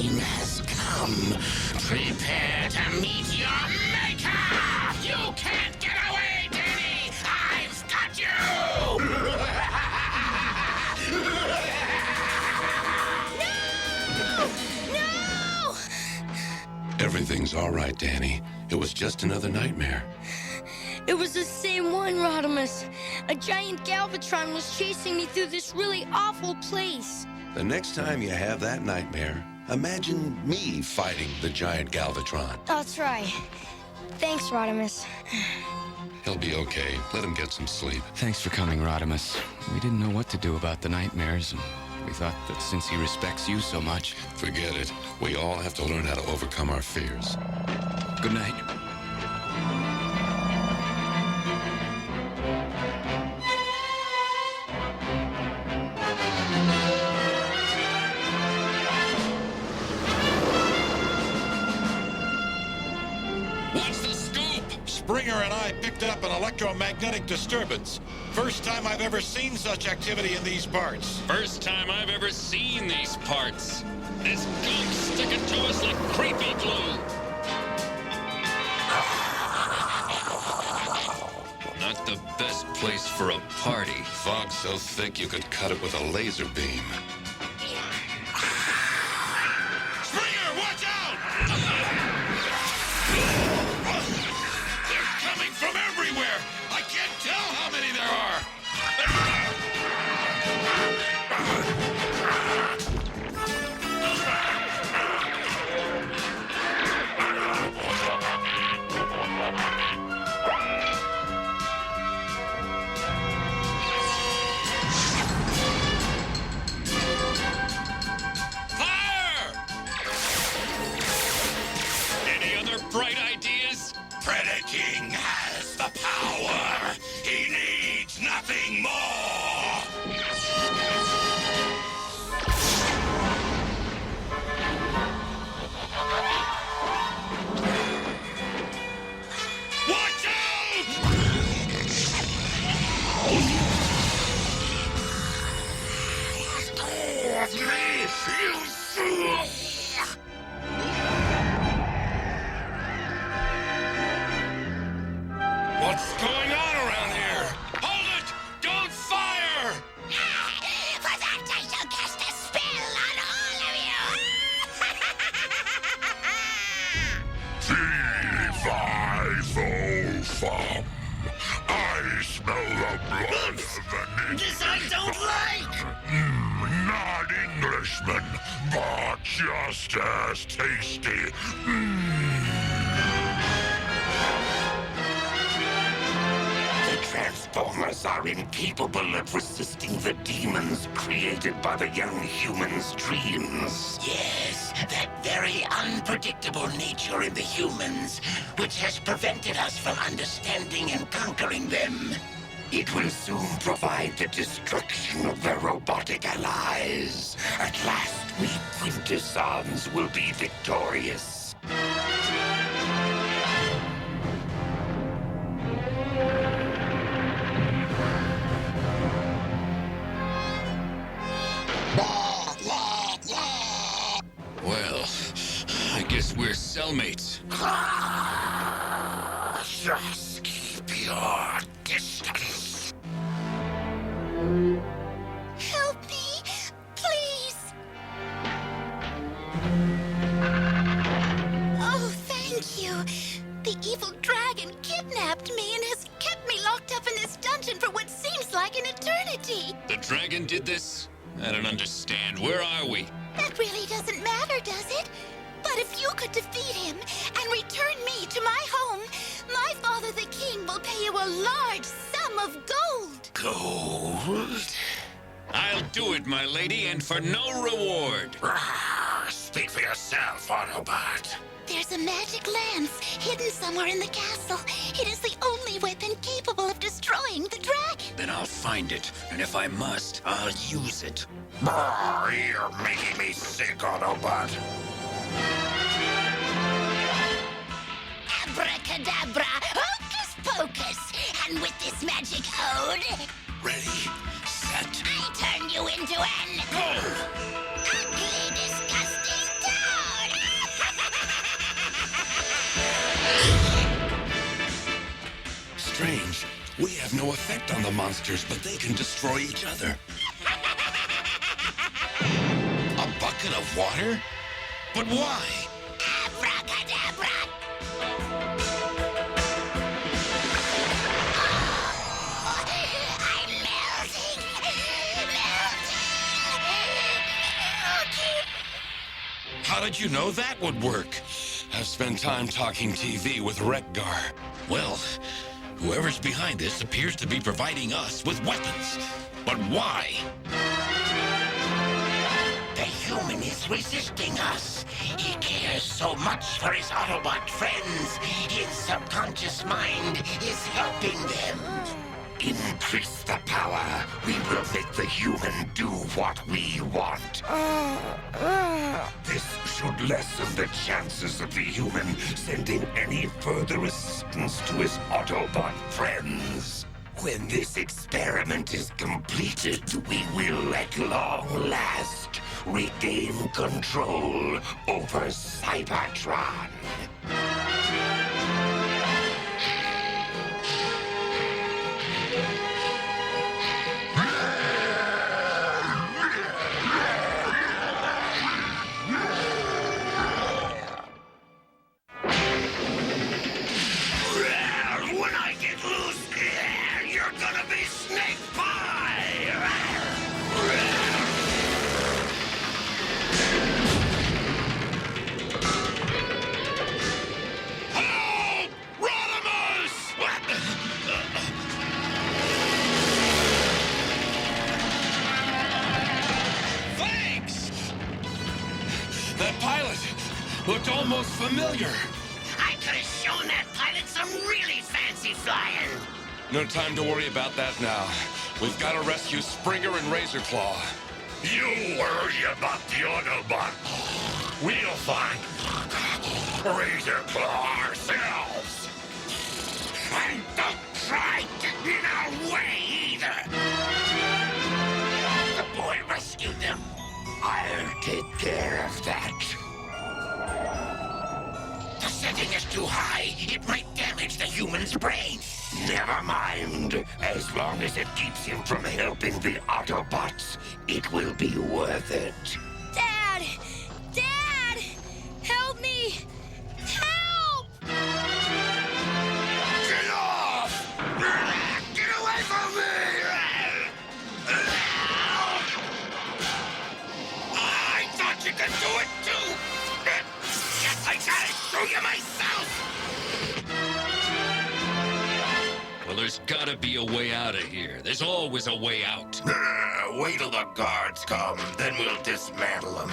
time has come. Prepare to meet your maker! You can't get away, Danny! I've got you! No! Everything's all right, Danny. It was just another nightmare. It was the same one, Rodimus. A giant Galvatron was chasing me through this really awful place. The next time you have that nightmare, imagine me fighting the giant Galvatron. I'll try. Thanks, Rodimus. He'll be okay. Let him get some sleep. Thanks for coming, Rodimus. We didn't know what to do about the nightmares, and we thought that since he respects you so much... Forget it. We all have to learn how to overcome our fears. Good night. What's the scoop? Springer and I picked up an electromagnetic disturbance. First time I've ever seen such activity in these parts. First time I've ever seen these parts. This gunk's sticking to us like creepy glue. Not the best place for a party. Fog's so thick you could cut it with a laser beam. Springer, watch out! They're coming from everywhere! I can't tell how many there are! Bright ideas? Predaking has the power. He needs nothing more. Watch out! You fool! What's going on around here? Hold it! Don't fire! For that, I shall cast a spell on all of you! Fum. I smell the blood of an This I don't like! Not Englishman, but just as tasty. Transformers are incapable of resisting the demons created by the young humans' dreams. Yes, that very unpredictable nature in the humans, which has prevented us from understanding and conquering them. It will soon provide the destruction of their robotic allies. At last, we Quintessons will be victorious. Well, I guess we're cellmates. Just keep your distance. Help me, please. Oh, thank you. The evil dragon kidnapped me and has kept me locked up in this dungeon for what seems like an eternity. The dragon did this? I don't understand. Where are we? That really doesn't matter, does it? But if you could defeat him and return me to my home, my father the king will pay you a large sum of gold. Gold? I'll do it, my lady, and for no reward. Speak for yourself, Autobot. There's a magic lance hidden somewhere in the castle. It is the only weapon capable of destroying the dragon. Then I'll find it, and if I must, I'll use it. You're making me sick, Autobot. Abracadabra, hocus pocus, and with this magic ode... Ready, set, I turn you into an... ugly, disgusting dog! strange. We have no effect on the monsters, but they can destroy each other. A bucket of water? But why? Abracadabra! I'm melting! How did you know that would work? I've spent time talking TV with Rekgar. Well, whoever's behind this appears to be providing us with weapons. But why? The human is resisting us. He cares so much for his Autobot friends. His subconscious mind is helping them. Increase the power. We will make the human do what we want. This should lessen the chances of the human sending any further assistance to his Autobot friends. When this experiment is completed, we will at long last regain control over Cybertron. When I get loose, you're gonna be snake pie! Help! Rodimus! Thanks! That pilot looked almost familiar. I could have shown that pilot some really fancy flying. No time to worry about that now. We've got to rescue Springer and Razorclaw. You worry about the Autobot. We'll find Razorclaw ourselves. And don't try getting in our way either. The boy rescued them. I'll take care of that. The setting is too high. It might damage the human's brain. Never mind. As long as it keeps him from helping the Autobots, it will be worth it. Dad! Dad! Help me! Help! Get off! Get away from me! I thought you could do it too! Guess I gotta show you myself! Well, there's gotta be a way out of here. There's always a way out. Wait till the guards come, then we'll dismantle them.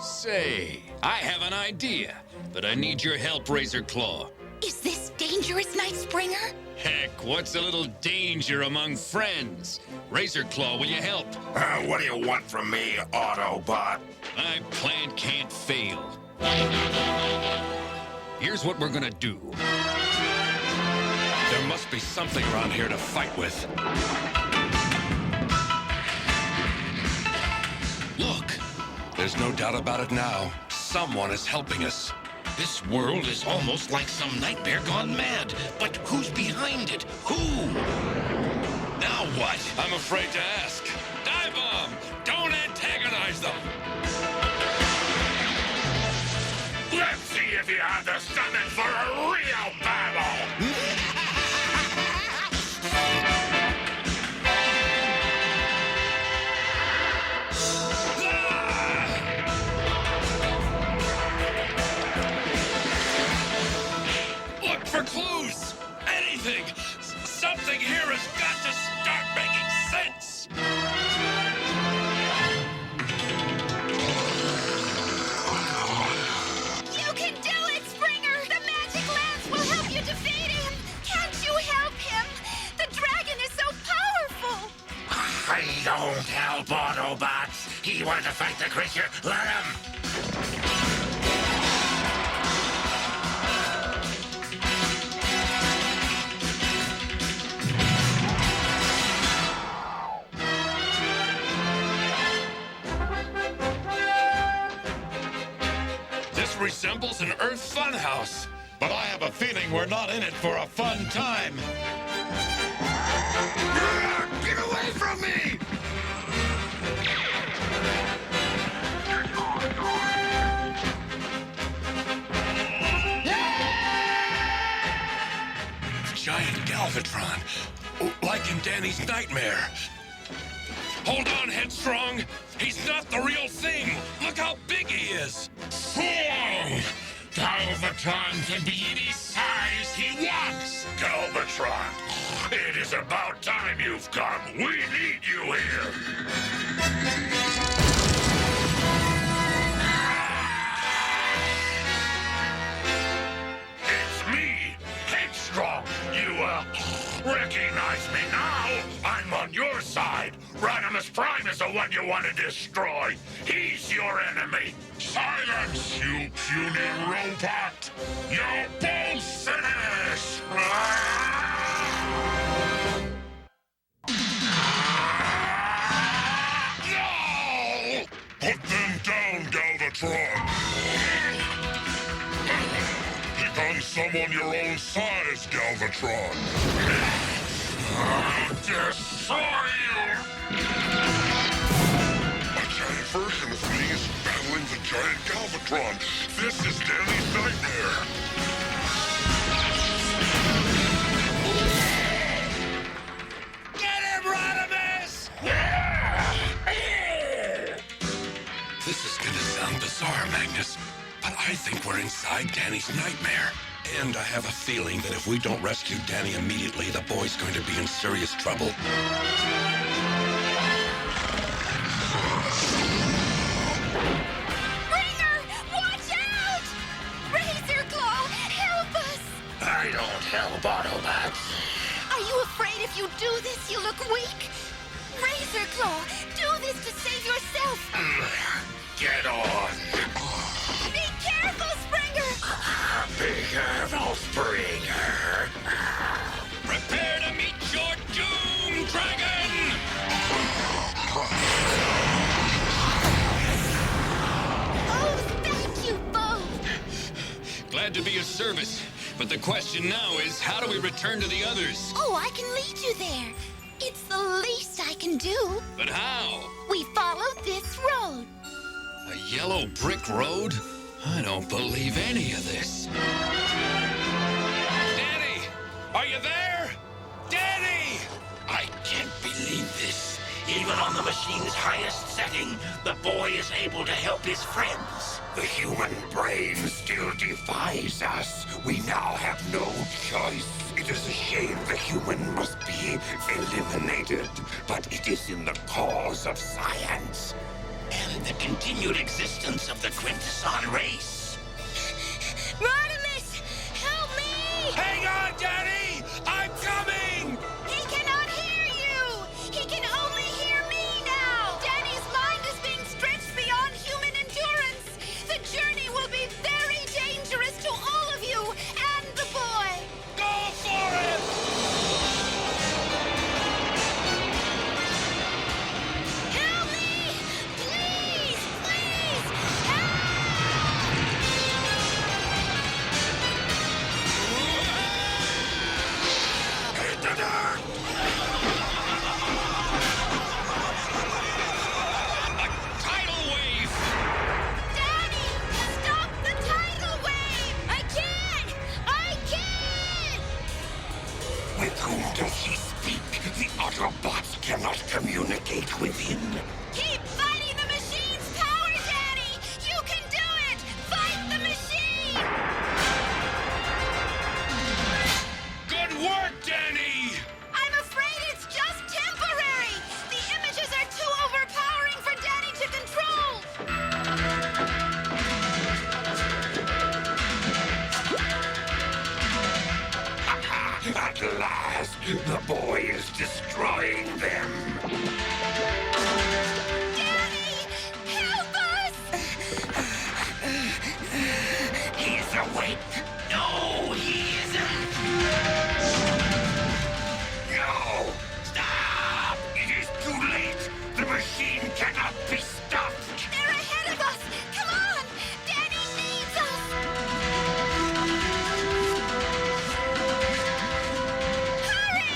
Say, I have an idea, but I need your help, Razorclaw. Is this dangerous, Night Springer? Heck, what's a little danger among friends? Razorclaw, will you help? What do you want from me, Autobot? My plan can't fail. Here's what we're gonna do. There must be something around here to fight with. Look, There's no doubt about it now. Someone is helping us. this world is almost like some nightmare gone mad. But who's behind it? Who? Now what? I'm afraid to ask. Dive bomb! Don't antagonize them! Let's see if you have the stomach for a real battle! Look for clues! Anything! Something here has got to start making sense! You can do it, Springer! The magic lance will help you defeat him! Can't you help him? The dragon is so powerful! I don't help Autobots. He wanted to fight the creature. Let him. This resembles an Earth funhouse. But I have a feeling we're not in it for a fun time. giant Galvatron, like in Danny's nightmare. Hold on, Headstrong. He's not the real thing. Look how big he is. Wrong! Galvatron can be any size he wants! Galvatron, it is about time you've come. We need you here! It's me, Headstrong. You, recognize me now? I'm on your side. Rodimus Prime is the one you want to destroy. He's your enemy. Silence, you puny robot! You're both finished! No! Put them down, Galvatron! Pick on someone your own size, Galvatron! I'll destroy you! A giant version of me is battling the giant Galvatron. This is Danny's nightmare. Get him, Rodimus! This is gonna sound bizarre, Magnus, but I think we're inside Danny's nightmare. And I have a feeling that if we don't rescue Danny immediately, the boy's going to be in serious trouble. Springer, watch out! Razor Claw, help us! I don't help Autobots. Are you afraid if you do this, you look weak? Razor Claw, do this to save yourself! Get on! Be careful, Springer! Be careful, Springer. Prepare to meet your doom, Dragon! Oh, thank you both! Glad to be of service. But the question now is, how do we return to the others? Oh, I can lead you there. It's the least I can do. But how? We follow this road. A yellow brick road? I don't believe any of this. Danny! Are you there? Danny! I can't believe this. Even on the machine's highest setting, the boy is able to help his friends. The human brain still defies us. We now have no choice. It is a shame the human must be eliminated, but it is in the cause of science and the continued existence of the Quintesson race. Rodimus, help me! Hang on, Danny! I'm coming! He cannot hear you! He can only hear me now! Danny's mind is being stretched beyond human endurance! The journey will be very dangerous to all of you and the boy! Go for it! Help me! Please! Please! Help! Hit the dirt! Tidal wave! Daddy! Stop the tidal wave! I can't! I can't! With whom does she speak? The Autobots cannot communicate with him. Keep fighting the machine's power, Daddy! You can do it! Fight the machine! Good work, Danny! I'm afraid it's just temporary! The images are too overpowering for Daddy to control! At last, the boy is destroying them. Daddy! Help us! He's awake. No, he isn't. No! Stop! It is too late. The machine cannot be stopped. They're ahead of us! Come on! Daddy needs us! Hurry!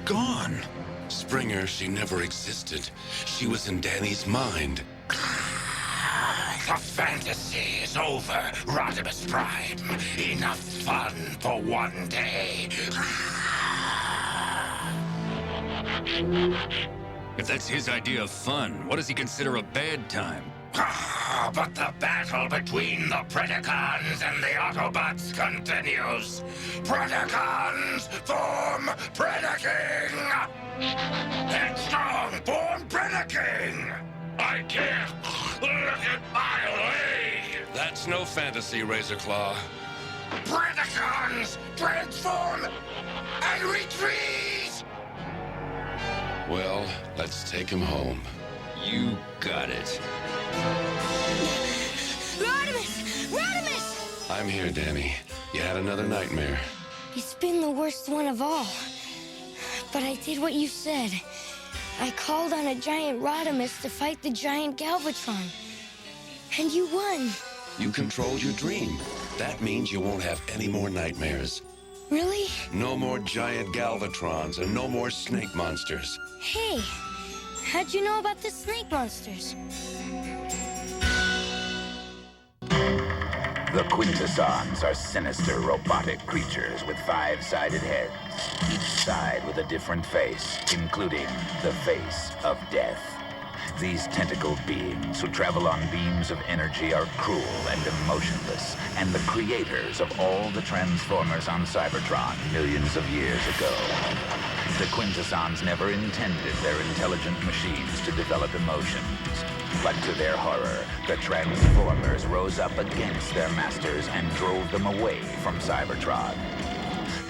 gone. Springer, she never existed. She was in Danny's mind. The fantasy is over, Rodimus Prime. Enough fun for one day. If that's his idea of fun, what does he consider a bad time? But the battle between the Predacons and the Autobots continues. Predacons form Predaking! Headstrong form Predaking! I can't look at my leg! That's no fantasy, Razorclaw. Predacons transform and retreat! Well, let's take him home. You got it. Rodimus! Rodimus! I'm here, Danny. You had another nightmare. It's been the worst one of all. But I did what you said. I called on a giant Rodimus to fight the giant Galvatron. And you won. You controlled your dream. That means you won't have any more nightmares. Really? No more giant Galvatrons and no more snake monsters. Hey, how'd you know about the snake monsters? The Quintessons are sinister robotic creatures with 5-sided heads, each side with a different face, including the face of death. These tentacled beings who travel on beams of energy are cruel and emotionless, and the creators of all the Transformers on Cybertron millions of years ago. The Quintessons never intended their intelligent machines to develop emotions. But to their horror, the Transformers rose up against their masters and drove them away from Cybertron.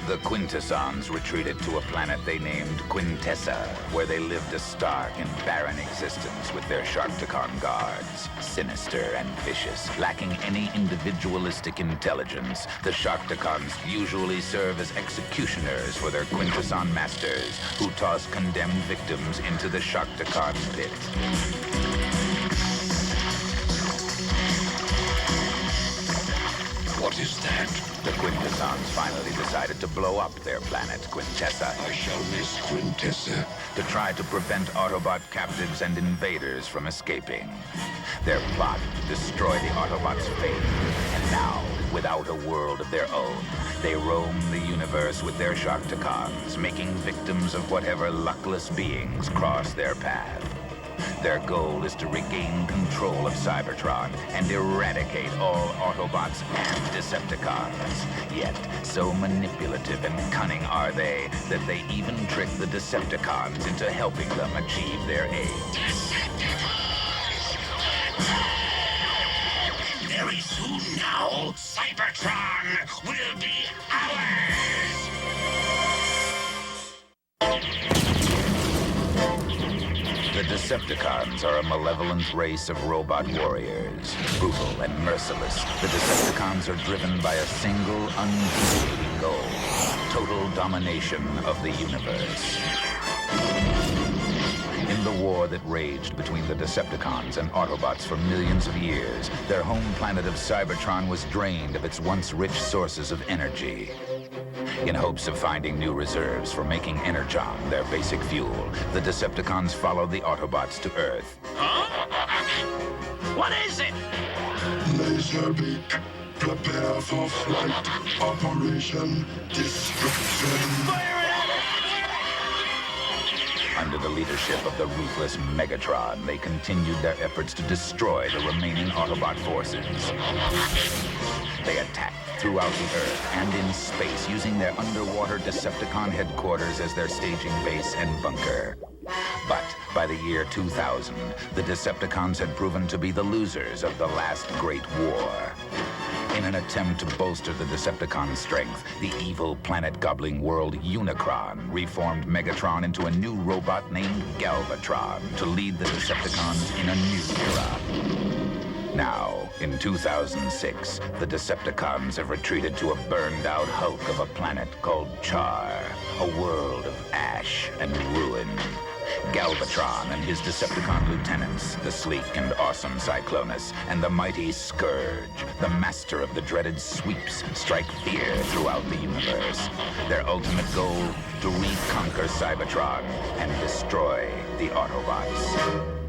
The Quintessons retreated to a planet they named Quintessa, where they lived a stark and barren existence with their Sharkticon guards. Sinister and vicious, lacking any individualistic intelligence, the Sharkticons usually serve as executioners for their Quintesson masters, who toss condemned victims into the Sharkticon pit. What is that? The Quintessons finally decided to blow up their planet, Quintessa, I shall miss Quintessa. to try to prevent Autobot captives and invaders from escaping. Their plot to destroy the Autobots' fate. And now, without a world of their own, they roam the universe with their Sharkticons, making victims of whatever luckless beings cross their path. Their goal is to regain control of Cybertron and eradicate all Autobots and Decepticons. Yet, so manipulative and cunning are they that they even trick the Decepticons into helping them achieve their aim. Very soon now, Cybertron will be ours! The Decepticons are a malevolent race of robot warriors. Brutal and merciless, the Decepticons are driven by a single, undeviating goal: total domination of the universe. In the war that raged between the Decepticons and Autobots for millions of years, their home planet of Cybertron was drained of its once rich sources of energy. In hopes of finding new reserves for making Energon their basic fuel, the Decepticons followed the Autobots to Earth. What is it? Laserbeak, prepare for flight. Operation Destruction. Under the leadership of the ruthless Megatron, they continued their efforts to destroy the remaining Autobot forces. They attacked throughout the Earth and in space, using their underwater Decepticon headquarters as their staging base and bunker. But by the year 2000, the Decepticons had proven to be the losers of the last great war. In an attempt to bolster the Decepticon strength, the evil planet-gobbling world Unicron reformed Megatron into a new robot named Galvatron to lead the Decepticons in a new era. Now, in 2006, the Decepticons have retreated to a burned-out hulk of a planet called Char, a world of ash and ruin. Galvatron and his Decepticon lieutenants, the sleek and awesome Cyclonus, and the mighty Scourge, the master of the dreaded sweeps, strike fear throughout the universe. Their ultimate goal, to reconquer Cybertron and destroy the Autobots.